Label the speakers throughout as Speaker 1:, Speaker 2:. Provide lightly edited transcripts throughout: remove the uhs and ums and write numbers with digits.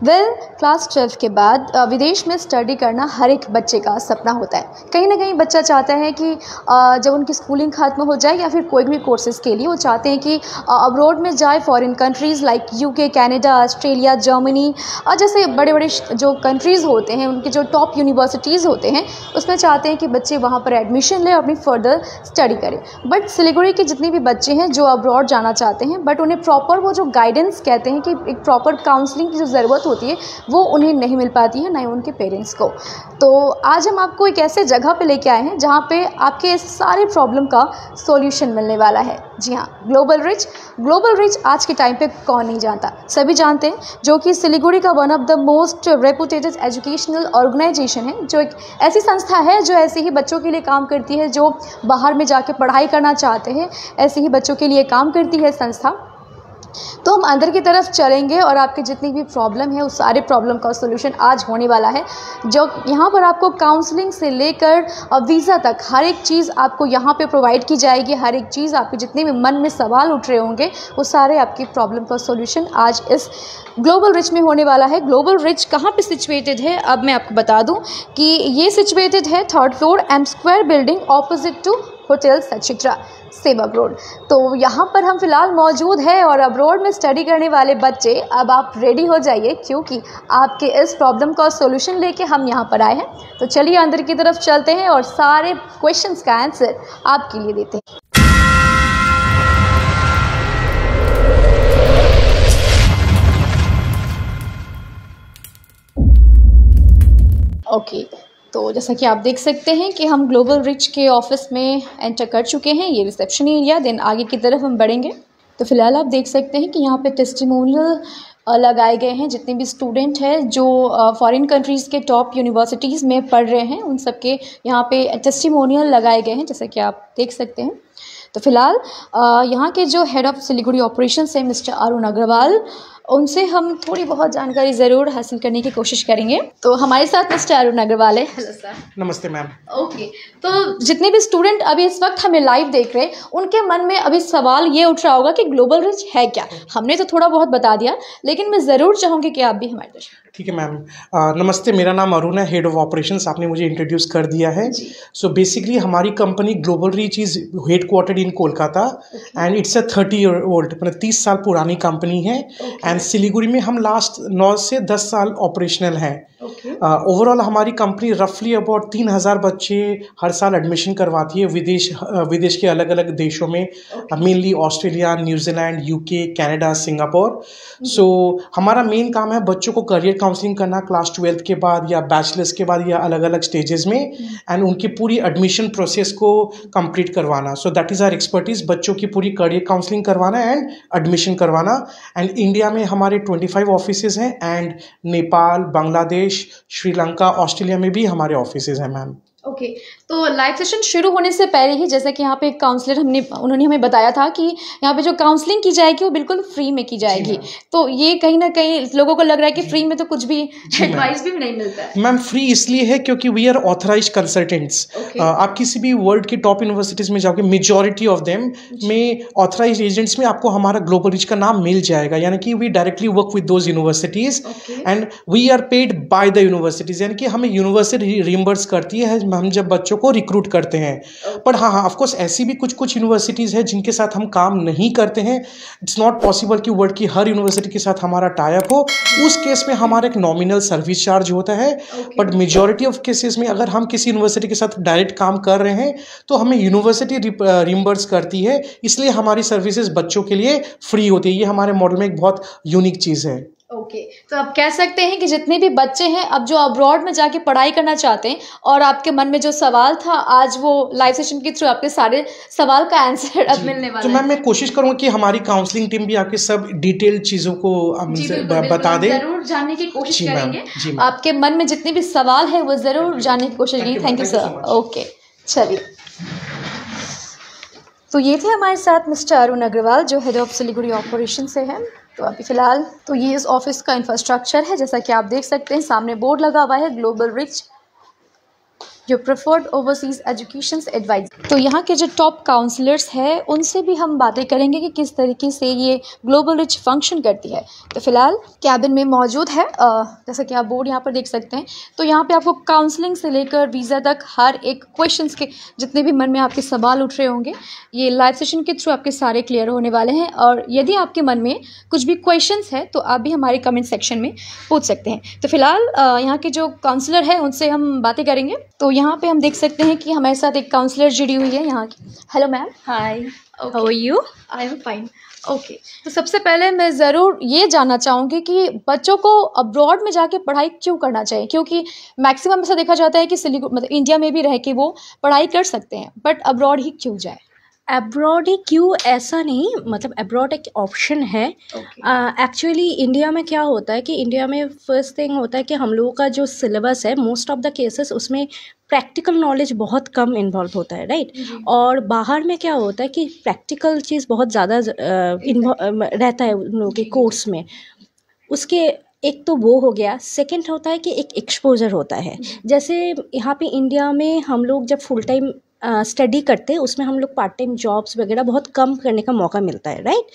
Speaker 1: Class 12 के बाद विदेश में स्टडी करना हर एक बच्चे का सपना होता है। कहीं ना कहीं बच्चा चाहता है कि जब उनकी स्कूलिंग ख़त्म हो जाए या फिर कोई भी कोर्सेज़ के लिए वो चाहते हैं कि अब्रॉड में जाए, foreign countries like UK, Canada, Australia, Germany और जैसे बड़े बड़े जो कंट्रीज़ होते हैं, उनके जो टॉप यूनिवर्सिटीज़ होते हैं, उसमें चाहते हैं कि बच्चे वहाँ पर एडमिशन लें और अपनी फर्दर स्टडी करें। बट सिलीगुड़ी के जितने भी बच्चे हैं जो अब्रॉड जाना चाहते हैं, बट उन्हें प्रॉपर वो जो गाइडेंस कहते हैं कि एक प्रॉपर काउंसलिंग की जो ज़रूरत होती है वो उन्हें नहीं मिल पाती है, ना ही उनके पेरेंट्स को। तो आज हम आपको एक ऐसे जगह पे लेके आए हैं जहाँ पे आपके इस सारे प्रॉब्लम का सॉल्यूशन मिलने वाला है। जी हाँ, ग्लोबल रिच आज के टाइम पे कौन नहीं जानता, सभी जानते हैं, जो कि सिलीगुड़ी का one of the most reputed educational organisation है, जो एक ऐसी संस्था है जो ऐसे ही बच्चों के लिए काम करती है जो बाहर में जाके पढ़ाई करना चाहते हैं, ऐसे ही बच्चों के लिए काम करती है संस्था। तो हम अंदर की तरफ चलेंगे और आपके जितनी भी प्रॉब्लम है उस सारे प्रॉब्लम का सॉल्यूशन आज होने वाला है। जो यहाँ पर आपको काउंसलिंग से लेकर वीज़ा तक हर एक चीज़ आपको यहाँ पे प्रोवाइड की जाएगी। हर एक चीज़ आपके जितने भी मन में सवाल उठ रहे होंगे वो सारे आपकी प्रॉब्लम का सॉल्यूशन आज इस ग्लोबल रिच में होने वाला है। ग्लोबल रिच कहाँ पे सिचुएटेड है, अब मैं आपको बता दूँ कि ये सिचुएटेड है 3rd floor M square building opposite to hotel Sachitra, Sevoke road. तो यहाँ पर हम फिलहाल मौजूद है और अब्रॉड में स्टडी करने वाले बच्चे, अब आप रेडी हो जाइए क्योंकि आपके इस प्रॉब्लम का सॉल्यूशन लेके हम यहाँ पर आए हैं। तो चलिए अंदर की तरफ चलते हैं और सारे क्वेश्चंस का आंसर आपके लिए देते हैं। ओके, तो जैसा कि आप देख सकते हैं कि हम ग्लोबल रिच के ऑफिस में एंटर कर चुके हैं। ये रिसेप्शन एरिया, देन आगे की तरफ हम बढ़ेंगे। तो फिलहाल आप देख सकते हैं कि यहाँ पे टेस्टिमोनियल लगाए गए हैं। जितने भी स्टूडेंट हैं जो फॉरेन कंट्रीज़ के टॉप यूनिवर्सिटीज़ में पढ़ रहे हैं उन सब के यहाँ पे टेस्टिमोनियल लगाए गए हैं, जैसा कि आप देख सकते हैं। तो फिलहाल यहाँ के जो हेड ऑफ़ सिलीगुड़ी ऑपरेशंस हैं मिस्टर अरुण अग्रवाल, उनसे हम थोड़ी बहुत जानकारी ज़रूर हासिल करने की कोशिश करेंगे। तो हमारे साथ मिस्टर अरुण अग्रवाल है। Hello sir.
Speaker 2: नमस्ते मैम।
Speaker 1: ओके, तो जितने भी स्टूडेंट अभी इस वक्त हमें लाइव देख रहे हैं उनके मन में अभी सवाल ये उठ रहा होगा कि ग्लोबल रिच है क्या। हमने तो थोड़ा बहुत बता दिया, लेकिन मैं ज़रूर चाहूँगी कि आप भी हमारे दर्शक।
Speaker 2: ठीक है मैम, नमस्ते, मेरा नाम अरुण है, हेड ऑफ ऑपरेशंस, आपने मुझे इंट्रोड्यूस कर दिया है। सो बेसिकली हमारी company Global Reach is headquartered in Kolkata and it's a 30 year old, मतलब 30 साल पुरानी कंपनी है। एंड सिलीगुड़ी में हम लास्ट 9 से 10 साल ऑपरेशनल हैं। ओवरऑल हमारी कंपनी रफली अबाउट 3000 बच्चे हर साल एडमिशन करवाती है विदेश के अलग अलग देशों में, mainly Australia, New Zealand, UK, Canada, Singapore. So हमारा मेन काम है बच्चों को करियर काउंसलिंग करना क्लास 12 के बाद या बैचलर्स के बाद या अलग अलग स्टेजेस में, एंड उनकी पूरी एडमिशन प्रोसेस को कंप्लीट करवाना। So that is our expertise, बच्चों की पूरी करियर काउंसलिंग करवाना एंड एडमिशन करवाना। एंड इंडिया में हमारे 25 ऑफिसेज हैं एंड नेपाल, बांग्लादेश, श्रीलंका, ऑस्ट्रेलिया में भी हमारे ऑफिसेज हैं मैम।
Speaker 1: ओके, तो लाइव सेशन शुरू होने से पहले ही जैसा कि यहाँ पे काउंसलर उन्होंने हमें बताया था कि यहाँ पे जो काउंसलिंग की जाएगी वो बिल्कुल फ्री में की जाएगी। तो ये कहीं ना कहीं लोगों को लग रहा है कि फ्री में तो कुछ भी एडवाइस भी नहीं मिलता है।
Speaker 2: मैम फ्री इसलिए है क्योंकि वी आर ऑथराइज्ड कंसल्टेंट्स। आप किसी भी वर्ल्ड की टॉप यूनिवर्सिटीज़ में जाओगे, मेजॉरिटी ऑफ देम में ऑथराइज्ड एजेंट्स में आपको हमारा ग्लोबल रिच का नाम मिल जाएगा, यानी कि we directly work with those universities and we are paid by the universities, यानी कि हमें यूनिवर्सिटी रिइंबर्स करती है हम जब बच्चों को रिक्रूट करते हैं। पर हाँ ऑफ कोर्स ऐसी भी कुछ यूनिवर्सिटीज़ हैं जिनके साथ हम काम नहीं करते हैं। इट्स नॉट पॉसिबल कि वर्ल्ड की हर यूनिवर्सिटी के साथ हमारा टाई अप हो। उस केस में हमारा एक नॉमिनल सर्विस चार्ज होता है। बट मेजॉरिटी ऑफ केसेस में अगर हम किसी यूनिवर्सिटी के साथ डायरेक्ट काम कर रहे हैं तो हमें यूनिवर्सिटी रिइंबर्स करती है, इसलिए हमारी सर्विसेज बच्चों के लिए फ्री होती है। ये हमारे मॉडल में एक बहुत यूनिक चीज़ है।
Speaker 1: ओके, तो आप कह सकते हैं कि जितने भी बच्चे हैं अब जो अब्रॉड में जाके पढ़ाई करना चाहते हैं और आपके मन में जो सवाल था, आज वो लाइव सेशन के थ्रू आपके सारे सवाल का आंसर अब मिलने वाला है।
Speaker 2: तो मैम मैं कोशिश करूँगा कि हमारी काउंसलिंग टीम भी आपके सब डिटेल चीज़ों को बता दे,
Speaker 1: जरूर जानने की कोशिश करेंगे। आपके मन में जितने भी सवाल है वो जरूर जानने की कोशिश करेंगे। Thank you sir. ओके, चलिए, तो ये थे हमारे साथ मिस्टर अरुण अग्रवाल जो हेड ऑफ सिलीगुड़ी ऑपरेशन से हैं। तो अभी फ़िलहाल तो ये इस ऑफिस का इंफ्रास्ट्रक्चर है, जैसा कि आप देख सकते हैं सामने बोर्ड लगा हुआ है ग्लोबल रिच। जो प्रेफर्ड ओवरसीज़ एजुकेशन एडवाइस। तो यहाँ के जो टॉप काउंसलर्स हैं उनसे भी हम बातें करेंगे कि किस तरीके से ये ग्लोबल रिच फंक्शन करती है। तो फिलहाल कैबिन में मौजूद है, जैसा कि आप बोर्ड यहाँ पर देख सकते हैं। तो यहाँ पे आपको काउंसलिंग से लेकर वीज़ा तक हर एक क्वेश्चंस के जितने भी मन में आपके सवाल उठ रहे होंगे, ये लाइव सेशन के थ्रू आपके सारे क्लियर होने वाले हैं। और यदि आपके मन में कुछ भी क्वेश्चंस है तो आप भी हमारे कमेंट सेक्शन में पूछ सकते हैं। तो फिलहाल यहाँ के जो काउंसलर है उनसे हम बातें करेंगे। तो यहाँ पे हम देख सकते हैं कि हमारे साथ एक काउंसलर जुड़ी हुई है यहाँ की। Hello ma'am.
Speaker 3: Hi, how are you?
Speaker 1: I am fine. Okay, तो सबसे पहले मैं ज़रूर ये जानना चाहूँगी कि बच्चों को अब्रॉड में जाके पढ़ाई क्यों करना चाहिए, क्योंकि मैक्सिमम ऐसा देखा जाता है कि मतलब इंडिया में भी रह के वो पढ़ाई कर सकते हैं, बट अब्रॉड ही क्यों जाए?
Speaker 3: अब्रॉड ही क्यों, ऐसा नहीं, मतलब अब्रॉड एक ऑप्शन है। एक्चुअली इंडिया में क्या होता है कि इंडिया में फर्स्ट थिंग होता है कि हम लोगों का जो सिलेबस है मोस्ट ऑफ द केसेस उसमें प्रैक्टिकल नॉलेज बहुत कम इन्वॉल्व होता है, राइट। और बाहर में क्या होता है कि प्रैक्टिकल चीज़ बहुत ज़्यादा रहता है उन लोगों के कोर्स में। उसके एक तो वो हो गया, सेकंड होता है कि एक एक्सपोजर होता है। जैसे यहाँ पे इंडिया में हम लोग जब फुल टाइम स्टडी करते हैं उसमें हम लोग पार्ट टाइम जॉब्स वगैरह बहुत कम करने का मौका मिलता है, राइट।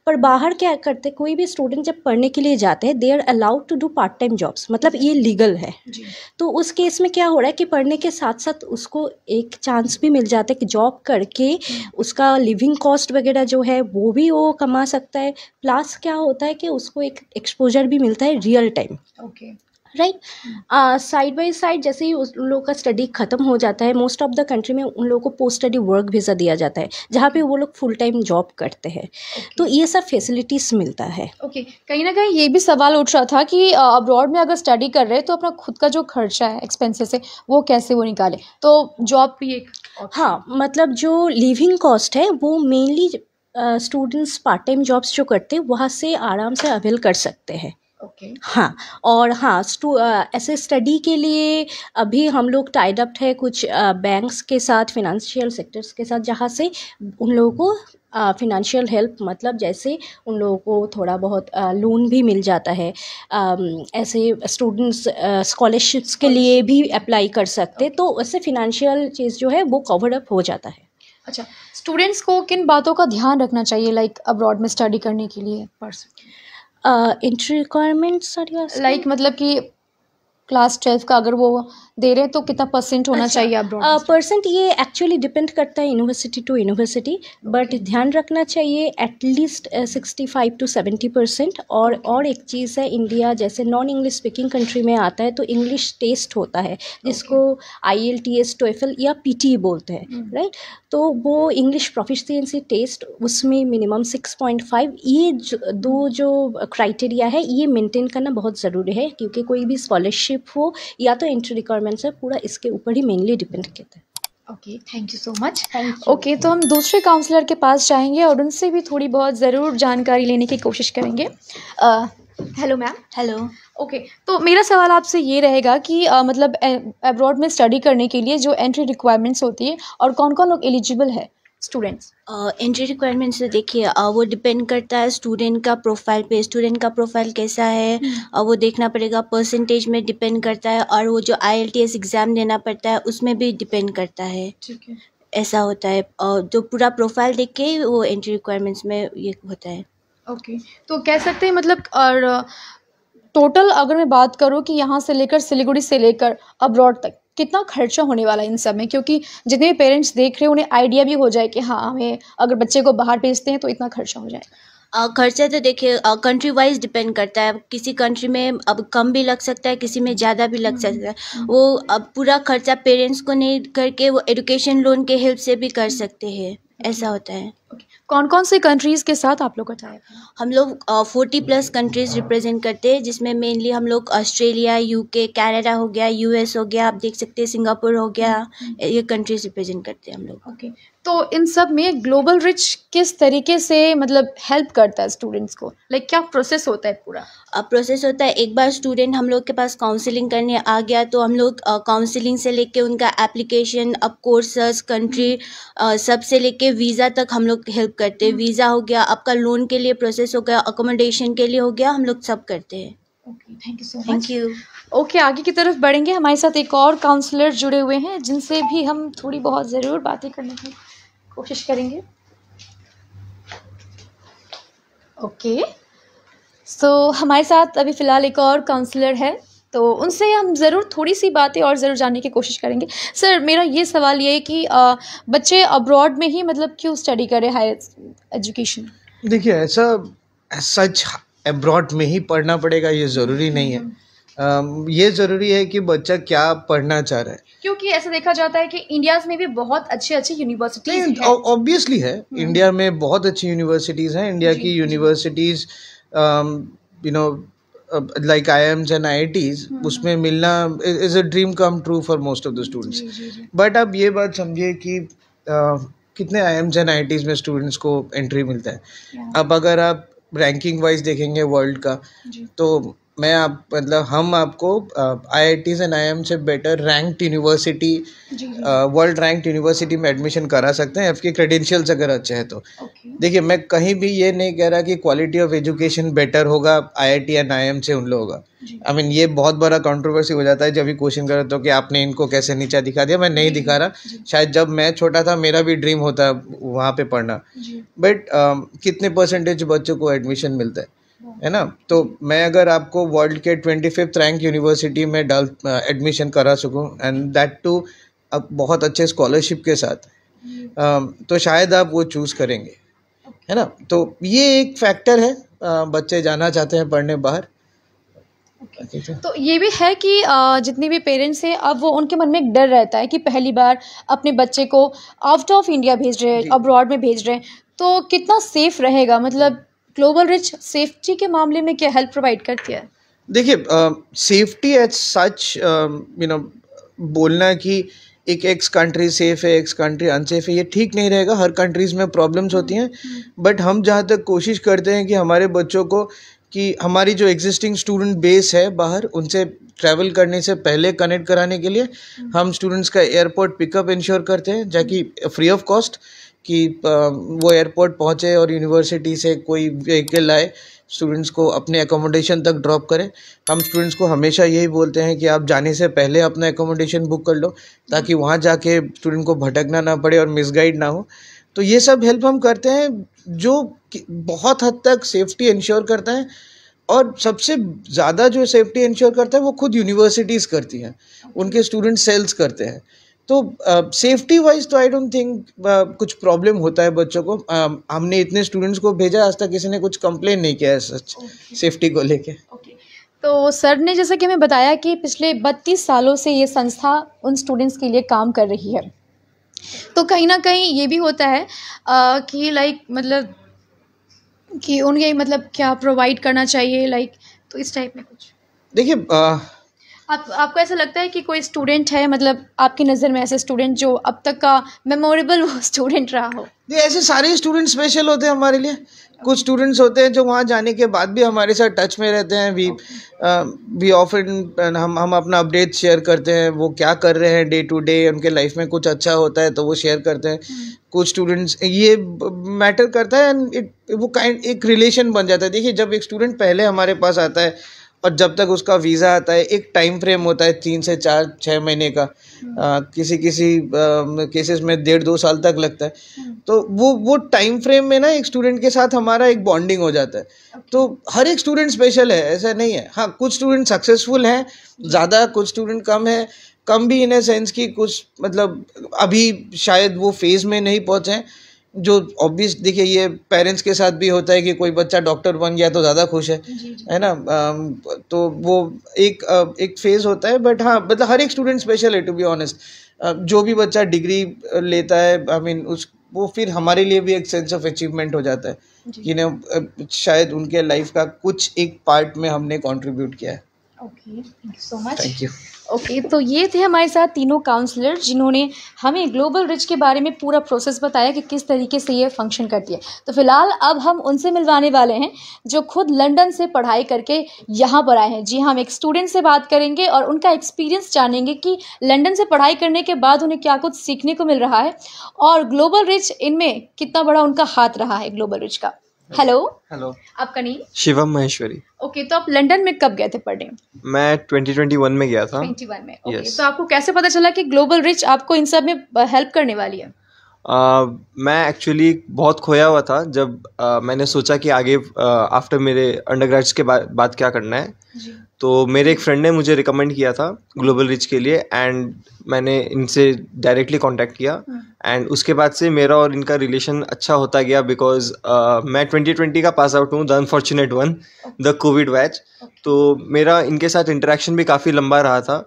Speaker 3: पर बाहर क्या करते, कोई भी स्टूडेंट जब पढ़ने के लिए जाते हैं they are allowed to do part time jobs, मतलब ये लीगल है। तो उस केस में क्या हो रहा है कि पढ़ने के साथ साथ उसको एक चांस भी मिल जाता है कि जॉब करके उसका लिविंग कॉस्ट वगैरह जो है वो भी वो कमा सकता है। प्लस क्या होता है कि उसको एक एक्सपोजर भी मिलता है real time, right. Side by side जैसे ही उन लोगों का स्टडी ख़त्म हो जाता है, मोस्ट ऑफ द कंट्री में उन लोगों को पोस्ट स्टडी वर्क वीज़ा दिया जाता है जहाँ पे वो लोग फुल टाइम जॉब करते हैं। तो ये सब फैसिलिटीज़ मिलता है।
Speaker 1: कहीं ना कहीं ये भी सवाल उठ रहा था कि अब्रॉड में अगर स्टडी कर रहे हैं तो अपना खुद का जो खर्चा है, एक्सपेंसेस है, वो कैसे वो निकाले, तो जॉब भी एक
Speaker 3: हाँ, मतलब जो लिविंग कॉस्ट है वो mainly students part time jobs जो करते हैं वहाँ से आराम से अवेल कर सकते हैं। हाँ, और हाँ, ऐसे स्टडी के लिए अभी हम लोग टाइड अप है कुछ बैंक्स के साथ, फिनेंशियल सेक्टर्स के साथ, जहाँ से उन लोगों को फिनेंशियल हेल्प, मतलब जैसे उन लोगों को थोड़ा बहुत लोन भी मिल जाता है। ऐसे स्टूडेंट्स स्कॉलरशिप्स के लिए भी अप्लाई कर सकते, तो ऐसे फिनेंशियल चीज़ जो है वो कवर अप हो जाता है।
Speaker 1: अच्छा, स्टूडेंट्स को किन बातों का ध्यान रखना चाहिए लाइक अब्रॉड में स्टडी करने के लिए?
Speaker 3: एंट्री रिक्वायरमेंट्स
Speaker 1: लाइक मतलब कि क्लास 12 का अगर वो दे रहे हैं तो कितना परसेंट होना चाहिए अब्रॉड?
Speaker 3: परसेंट ये एक्चुअली डिपेंड करता है यूनिवर्सिटी टू यूनिवर्सिटी, बट ध्यान रखना चाहिए एटलीस्ट 65 to 70%। और एक चीज़ है, इंडिया जैसे नॉन इंग्लिश स्पीकिंग कंट्री में आता है तो इंग्लिश टेस्ट होता है जिसको IELTS, TOEFL या PTE बोलते हैं, राइट। तो वो इंग्लिश प्रोफिशिएंसी टेस्ट, उसमें मिनिमम 6.5, ये दो जो क्राइटेरिया है ये मेंटेन करना बहुत ज़रूरी है, क्योंकि कोई भी स्कॉलरशिप हो या तो एंट्री रिक्वायरमेंट्स है, पूरा इसके ऊपर ही मेनली डिपेंड करता है।
Speaker 1: Okay, thank you so much. Okay, तो हम दूसरे काउंसलर के पास जाएंगे और उनसे भी थोड़ी बहुत ज़रूर जानकारी लेने की कोशिश करेंगे। Hello ma'am.
Speaker 4: हेलो।
Speaker 1: ओके, तो मेरा सवाल आपसे ये रहेगा कि मतलब अब्रॉड में स्टडी करने के लिए जो एंट्री रिक्वायरमेंट्स होती है और कौन कौन लोग एलिजिबल है स्टूडेंट्स?
Speaker 4: एंट्री रिक्वायरमेंट्स से देखिए वो डिपेंड करता है स्टूडेंट का प्रोफाइल पे। स्टूडेंट का प्रोफाइल कैसा है वो देखना पड़ेगा, परसेंटेज में डिपेंड करता है, और वो जो IELTS एग्ज़ाम देना पड़ता है उसमें भी डिपेंड करता है।
Speaker 1: ठीक है,
Speaker 4: ऐसा होता है, और जो पूरा प्रोफाइल देख के वो एंट्री रिक्वायरमेंट्स में ये होता है।
Speaker 1: ओके, तो कह सकते हैं मतलब, और टोटल अगर मैं बात करूँ कि यहाँ से लेकर सिलीगुड़ी से लेकर अब्रॉड तक कितना खर्चा होने वाला है इन सब में, क्योंकि जितने भी पेरेंट्स देख रहे हैं उन्हें आइडिया भी हो जाए कि हाँ, हमें अगर बच्चे को बाहर भेजते हैं तो इतना खर्चा हो जाए।
Speaker 4: खर्चा तो देखिए कंट्री वाइज डिपेंड करता है। किसी कंट्री में अब कम भी लग सकता है, किसी में ज़्यादा भी लग सकता है। वो अब पूरा खर्चा पेरेंट्स को नहीं करके वो एजुकेशन लोन के हेल्प से भी कर सकते हैं, ऐसा होता है।
Speaker 1: कौन कौन से कंट्रीज़ के साथ आप लोग का टाइप है?
Speaker 4: हम लोग 40+ कंट्रीज़ रिप्रेजेंट करते हैं, जिसमें मेनली हम लोग ऑस्ट्रेलिया, UK, कनाडा हो गया, US हो गया, आप देख सकते हैं सिंगापुर हो गया, ये कंट्रीज़ रिप्रेजेंट करते हैं हम लोग।
Speaker 1: ओके, तो इन सब में ग्लोबल रिच किस तरीके से मतलब हेल्प करता है स्टूडेंट्स को, लाइक क्या प्रोसेस होता है पूरा?
Speaker 4: प्रोसेस होता है, एक बार स्टूडेंट हम लोग के पास काउंसलिंग करने आ गया तो हम लोग काउंसलिंग से लेके उनका एप्लीकेशन, अब कोर्सेस, कंट्री सब से लेके वीज़ा तक हम लोग हेल्प करते हैं। वीज़ा हो गया, आपका लोन के लिए प्रोसेस हो गया, अकोमोडेशन के लिए हो गया, हम लोग सब करते हैं।
Speaker 1: Okay, thank you so much.
Speaker 4: Thank you.
Speaker 1: Okay, आगे की तरफ बढ़ेंगे। हमारे साथ एक और काउंसलर जुड़े हुए हैं जिनसे भी हम थोड़ी बहुत ज़रूर बातें करने की कोशिश करेंगे। ओके, सो हमारे साथ अभी फ़िलहाल एक और काउंसलर है, तो उनसे हम ज़रूर थोड़ी सी बातें और ज़रूर जानने की कोशिश करेंगे। सर, मेरा ये सवाल ये है कि बच्चे अब्रॉड में ही मतलब क्यों स्टडी करें हायर एजुकेशन?
Speaker 5: देखिए, ऐसा सच अब्रॉड में ही पढ़ना पड़ेगा ये ज़रूरी नहीं है। ये ज़रूरी है कि बच्चा क्या पढ़ना चाह रहा है।
Speaker 1: क्योंकि ऐसा देखा जाता है कि इंडियाज़ में भी बहुत अच्छी अच्छी यूनिवर्सिटीज़
Speaker 5: नहीं,
Speaker 1: हैं।
Speaker 5: ऑब्वियसली है, इंडिया में बहुत अच्छी यूनिवर्सिटीज़ हैं। इंडिया की universities you know like IIMs and IITs, उसमें मिलना is a dream come true for most of the students. But आप ये बात समझिए कि कितने IIMs एंड IITs में स्टूडेंट्स को एंट्री मिलता है। अब अगर आप रैंकिंग वाइज देखेंगे वर्ल्ड का, तो हम आपको IITs एंड IIM से better ranked university, world ranked university में एडमिशन करा सकते हैं आपके क्रेडेंशियल्स अगर अच्छे हैं तो। देखिए, मैं कहीं भी ये नहीं कह रहा कि क्वालिटी ऑफ एजुकेशन बेटर होगा IIT एंड IIM से उन लोगों का। आई मीन, ये बहुत बड़ा कंट्रोवर्सी हो जाता है जब भी क्वेश्चन करते हो कि आपने इनको कैसे नीचा दिखा दिया। मैं नहीं दिखा रहा, शायद जब मैं छोटा था मेरा भी ड्रीम होता वहाँ पे पढ़ना, बट कितने परसेंटेज बच्चों को एडमिशन मिलता है ना। तो मैं अगर आपको वर्ल्ड के 25th रैंक यूनिवर्सिटी में एडमिशन करा सकूं, एंड दैट टू बहुत अच्छे स्कॉलरशिप के साथ, तो शायद आप वो चूज़ करेंगे, है ना। तो ये एक फैक्टर है, बच्चे जाना चाहते हैं पढ़ने बाहर।
Speaker 1: तो ये भी है कि जितने भी पेरेंट्स हैं, अब वो उनके मन में एक डर रहता है कि पहली बार अपने बच्चे को आउट ऑफ इंडिया भेज रहे हैं, अब्रॉड में भेज रहे हैं, तो कितना सेफ रहेगा? मतलब ग्लोबल रिच सेफ्टी के मामले में क्या हेल्प प्रोवाइड करती है?
Speaker 5: देखिए, सेफ्टी एज सच बोलना कि एक एक्स कंट्री सेफ है, एक्स कंट्री अनसेफ है, ये ठीक नहीं रहेगा। हर कंट्रीज़ में प्रॉब्लम्स होती हैं, बट हम जहाँ तक कोशिश करते हैं कि हमारे बच्चों को, कि हमारी जो एग्जिस्टिंग स्टूडेंट बेस है बाहर, उनसे ट्रैवल करने से पहले कनेक्ट कराने के लिए हम स्टूडेंट्स का एयरपोर्ट पिकअप इंश्योर करते हैं, जाकि फ्री ऑफ कॉस्ट, कि वो एयरपोर्ट पहुँचे और यूनिवर्सिटी से कोई व्हीकल आए, स्टूडेंट्स को अपने एकोमोडेशन तक ड्रॉप करें। हम स्टूडेंट्स को हमेशा यही बोलते हैं कि आप जाने से पहले अपना एकोमोडेशन बुक कर लो, ताकि वहाँ जाके स्टूडेंट को भटकना ना पड़े और मिसगाइड ना हो। तो ये सब हेल्प हम करते हैं, जो बहुत हद तक सेफ्टी इंश्योर करता है। और सबसे ज़्यादा जो सेफ्टी इंश्योर करता है वो खुद यूनिवर्सिटीज़ करती हैं, उनके स्टूडेंट सेल्स करते हैं। तो सेफ्टी वाइज तो आई डोंट थिंक कुछ प्रॉब्लम होता है बच्चों को। हमने इतने स्टूडेंट्स को भेजा, आज तक किसी ने कुछ कंप्लेन नहीं किया है सच सेफ्टी को लेके।
Speaker 1: तो सर ने जैसा कि हमें बताया कि पिछले 32 सालों से ये संस्था उन स्टूडेंट्स के लिए काम कर रही है, तो कहीं ना कहीं ये भी होता है कि लाइक मतलब कि उन्हें मतलब क्या प्रोवाइड करना चाहिए, लाइक तो इस टाइप में कुछ।
Speaker 5: देखिए,
Speaker 1: आपको ऐसा लगता है कि कोई स्टूडेंट है, मतलब आपकी नज़र में ऐसे स्टूडेंट जो अब तक का मेमोरेबल वो स्टूडेंट रहा हो?
Speaker 5: ऐसे सारे स्टूडेंट स्पेशल होते हैं हमारे लिए। कुछ स्टूडेंट्स होते हैं जो वहाँ जाने के बाद भी हमारे साथ टच में रहते हैं। वी ऑफन हम अपना अपडेट शेयर करते हैं, वो क्या कर रहे हैं डे टू डे, उनके लाइफ में कुछ अच्छा होता है तो वो शेयर करते हैं। कुछ स्टूडेंट्स, ये मैटर करता है, एंड एक रिलेशन बन जाता है। देखिए, जब एक स्टूडेंट पहले हमारे पास आता है और जब तक उसका वीज़ा आता है, एक टाइम फ्रेम होता है 3 से 4-6 महीने का, किसी केसेस में 1.5-2 साल तक लगता है। तो वो टाइम फ्रेम में ना एक स्टूडेंट के साथ हमारा एक बॉन्डिंग हो जाता है। तो हर एक स्टूडेंट स्पेशल है, ऐसा नहीं है। हाँ, कुछ स्टूडेंट सक्सेसफुल हैं ज़्यादा, कुछ स्टूडेंट कम है, कम भी इन ए सेंस कि कुछ मतलब अभी शायद वो फेज़ में नहीं पहुँचे हैं, जो ऑब्वियस। देखिए, ये पेरेंट्स के साथ भी होता है कि कोई बच्चा डॉक्टर बन गया तो ज़्यादा खुश है ना। तो वो एक फेज़ होता है, बट हाँ, मतलब हर एक स्टूडेंट स्पेशल है टू बी ऑनेस्ट। जो भी बच्चा डिग्री लेता है, आई मीन वो फिर हमारे लिए भी एक सेंस ऑफ अचीवमेंट हो जाता है कि शायद उनके लाइफ का कुछ एक पार्ट में हमने कंट्रीब्यूट किया है।
Speaker 1: Okay, thank you so much.
Speaker 5: Thank you.
Speaker 1: Okay, तो ये थे हमारे साथ तीनों काउंसलर जिन्होंने हमें ग्लोबल रिच के बारे में पूरा प्रोसेस बताया कि किस तरीके से ये फंक्शन करती है। तो फिलहाल अब हम उनसे मिलवाने वाले हैं जो खुद लंदन से पढ़ाई करके यहाँ पर आए हैं। जी हाँ, हम एक स्टूडेंट से बात करेंगे और उनका एक्सपीरियंस जानेंगे कि लंदन से पढ़ाई करने के बाद उन्हें क्या कुछ सीखने को मिल रहा है और ग्लोबल रिच इनमें कितना बड़ा उनका हाथ रहा है ग्लोबल रिच का। Hello,
Speaker 6: hello.
Speaker 1: आपका नेम?
Speaker 6: शिवम महेश्वरी।
Speaker 1: ओके, तो आप लंदन में कब गए थे पढ़ने?
Speaker 6: मैं 2021 में गया था।
Speaker 1: 21 में। Okay,
Speaker 6: yes.
Speaker 1: तो आपको कैसे पता चला कि ग्लोबल रिच आपको इन सब में हेल्प करने वाली है?
Speaker 6: मैं एक्चुअली बहुत खोया हुआ था जब मैंने सोचा कि आगे आफ्टर मेरे अंडरग्रेड्स के बाद क्या करना है।
Speaker 1: जी।
Speaker 6: तो मेरे एक फ्रेंड ने मुझे रिकमेंड किया था ग्लोबल रिच के लिए, एंड मैंने इनसे डायरेक्टली कांटेक्ट किया, एंड उसके बाद से मेरा और इनका रिलेशन अच्छा होता गया, बिकॉज मैं 2020 का पास आउट हूँ, the unfortunate one, the Covid batch. तो मेरा इनके साथ इंटरेक्शन भी काफ़ी लंबा रहा था।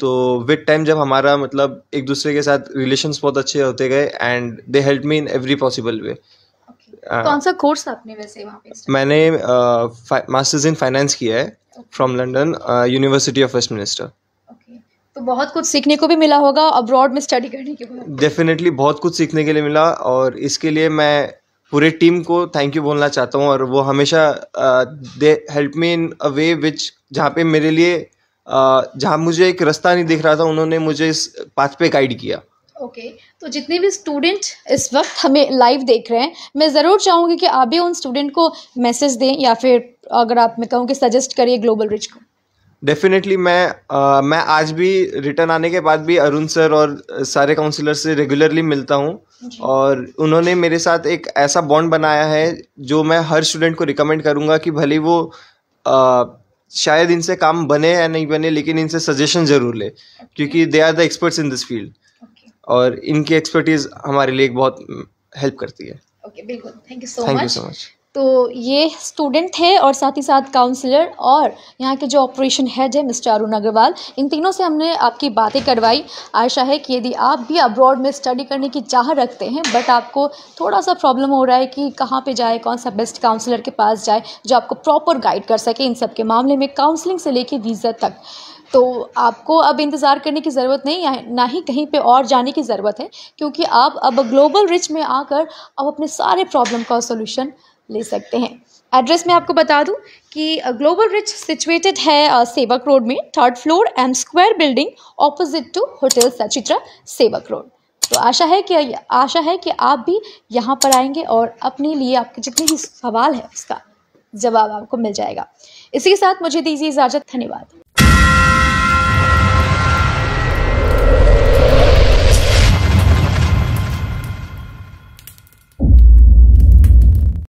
Speaker 6: तो विद टाइम जब हमारा मतलब एक दूसरे के साथ रिलेशंस बहुत अच्छे होते गए, and they help me in every possible way.
Speaker 1: कौन सा कोर्स आपने वैसे वहाँ पे?
Speaker 6: मैंने मास्टर्स इन फाइनेंस किया है from London university of Westminster.
Speaker 1: तो बहुत कुछ सीखने को भी मिला होगा अब्रॉड में स्टडी करने के बाद।
Speaker 6: डेफिनेटली बहुत कुछ सीखने के लिए मिला, और इसके लिए मैं पूरे टीम को थैंक यू बोलना चाहता हूँ। और वो हमेशा दे हेल्प मी इन अ वे विच जहाँ पे मेरे लिए जहाँ मुझे एक रास्ता नहीं दिख रहा था, उन्होंने मुझे इस पाथ पे गाइड किया।
Speaker 1: ओके, तो जितने भी स्टूडेंट इस वक्त हमें लाइव देख रहे हैं, मैं ज़रूर चाहूँगी कि आप भी उन स्टूडेंट को मैसेज दें, या फिर अगर आप मैं कहूँ कि सजेस्ट करिए ग्लोबल रिच को।
Speaker 6: डेफिनेटली मैं आज भी रिटर्न आने के बाद भी अरुण सर और सारे काउंसलर से रेगुलरली मिलता हूँ, और उन्होंने मेरे साथ एक ऐसा बॉन्ड बनाया है जो मैं हर स्टूडेंट को रिकमेंड करूँगा कि भले वो शायद इनसे काम बने या नहीं बने, लेकिन इनसे सजेशन ज़रूर ले, क्योंकि they are the experts in this field, और इनकी एक्सपर्टीज़ हमारे लिए बहुत हेल्प करती है।
Speaker 1: ओके, बिल्कुल, thank you so
Speaker 6: thank you so much.
Speaker 1: तो ये स्टूडेंट थे और साथ ही साथ काउंसलर और यहाँ के जो ऑपरेशन हेड है मिस्टर अरुण अग्रवाल, इन तीनों से हमने आपकी बातें करवाई। आशा है कि यदि आप भी अब्रॉड में स्टडी करने की चाह रखते हैं, बट आपको थोड़ा सा प्रॉब्लम हो रहा है कि कहाँ पे जाए, कौन सा बेस्ट काउंसलर के पास जाए जो आपको प्रॉपर गाइड कर सके इन सब के मामले में, काउंसलिंग से लेके वीज़ा तक, तो आपको अब इंतज़ार करने की ज़रूरत नहीं है, ना ही कहीं पे और जाने की ज़रूरत है, क्योंकि आप अब ग्लोबल रिच में आकर अब अपने सारे प्रॉब्लम का सॉल्यूशन ले सकते हैं। एड्रेस मैं आपको बता दूं कि ग्लोबल रिच सिचुएटेड है सेवक रोड में, 3rd floor M square building, opposite to hotel Sachitra, Sevoke road. तो आशा है कि आप भी यहाँ पर आएंगे और अपने लिए आपके जितने भी सवाल है उसका जवाब आपको मिल जाएगा। इसी के साथ मुझे दीजिए इजाज़त। धन्यवाद।